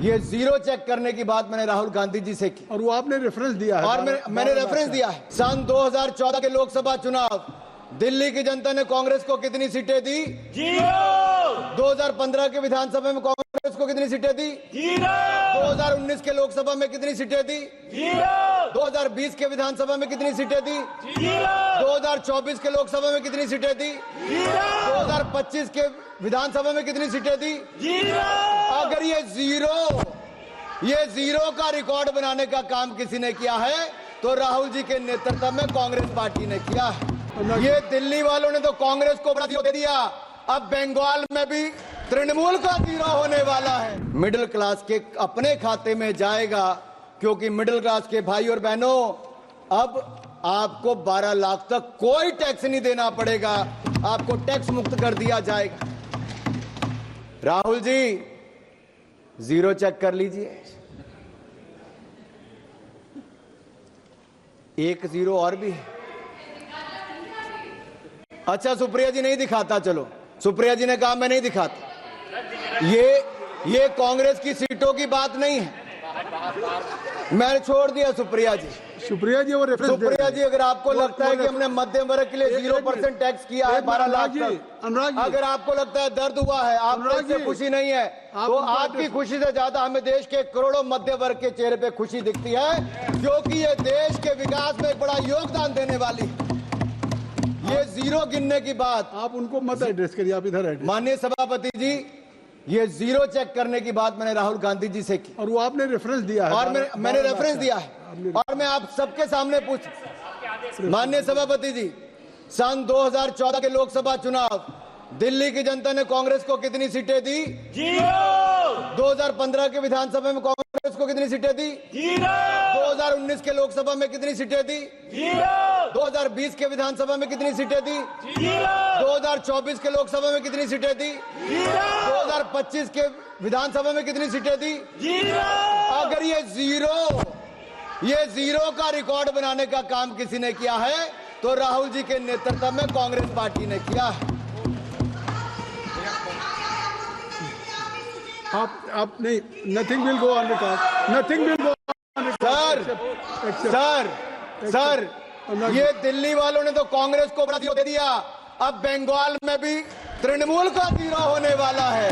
ये zero check करने की बात मैंने राहुल गांधी जी से की और वो आपने रेफरेंस दिया है। और मैंने रेफरेंस दिया है। सन 2014 के लोकसभा चुनाव दिल्ली की जनता ने कांग्रेस को कितनी सीटें दी? 2015 के विधानसभा में कांग्रेस को कितनी सीटें दी? 2019 के लोकसभा में कितनी सीटें दी? 2020 के विधानसभा में कितनी सीटें दी? 2024 के लोकसभा में कितनी सीटें दी? 2025 के विधानसभा में कितनी सीटें दी? अगर ये जीरो का रिकॉर्ड बनाने का काम किसी ने किया है तो राहुल जी के नेतृत्व में कांग्रेस पार्टी ने किया है। ये दिल्ली वालों ने तो कांग्रेस को बड़ा दे दिया, अब बंगाल में भी तृणमूल का जीरो होने वाला है। मिडिल क्लास के अपने खाते में जाएगा, क्योंकि मिडिल क्लास के भाई और बहनों अब आपको 12 लाख तक कोई टैक्स नहीं देना पड़ेगा, आपको टैक्स मुक्त कर दिया जाएगा। राहुल जी जीरो चेक कर लीजिए, एक जीरो और भी है। अच्छा, सुप्रिया जी नहीं दिखाता, चलो सुप्रिया जी ने कहा मैं नहीं दिखाता। ये कांग्रेस की सीटों की बात नहीं है, मैंने छोड़ दिया सुप्रिया जी। वो रेफरेंस सुप्रिया जी, अगर आपको लगता है कि हमने मध्यम वर्ग के लिए 0% टैक्स किया है 12 लाख तक, अगर आपको लगता है दर्द हुआ है, आपको इससे खुशी नहीं है, तो आपकी खुशी से ज्यादा हमें देश के करोड़ों मध्य वर्ग के चेहरे पे खुशी दिखती है, क्योंकि ये देश के विकास में एक बड़ा योगदान देने वाली है। ये जीरो गिनने की बात आप उनको मत एड्रेस करिए, आप इधर एड्रेस। माननीय सभापति जी, ये जीरो चेक करने की बात मैंने राहुल गांधी जी से की और वो आपने रेफरेंस दिया है। और मैंने रेफरेंस दिया है और मैं आप सबके सामने पूछ, माननीय सभापति जी, सन 2014 के लोकसभा चुनाव दिल्ली की जनता ने कांग्रेस को कितनी सीटें दी? 2015 के विधानसभा में कांग्रेस को कितनी सीटें दी? 2019 के लोकसभा में कितनी सीटें दी? 2020 के विधानसभा में कितनी सीटें दी? 2024 के लोकसभा में कितनी सीटें दी? 2025 के विधानसभा में कितनी सीटें दी? अगर ये जीरो का रिकॉर्ड बनाने का काम किसी ने किया है तो राहुल जी के नेतृत्व में कांग्रेस पार्टी ने किया है। आप नहीं, nothing will go on record, nothing will go on record. Sir, ये दिल्ली वालों ने तो कांग्रेस को बड़ा दे दिया, अब बंगाल में भी तृणमूल का जीरो होने वाला है।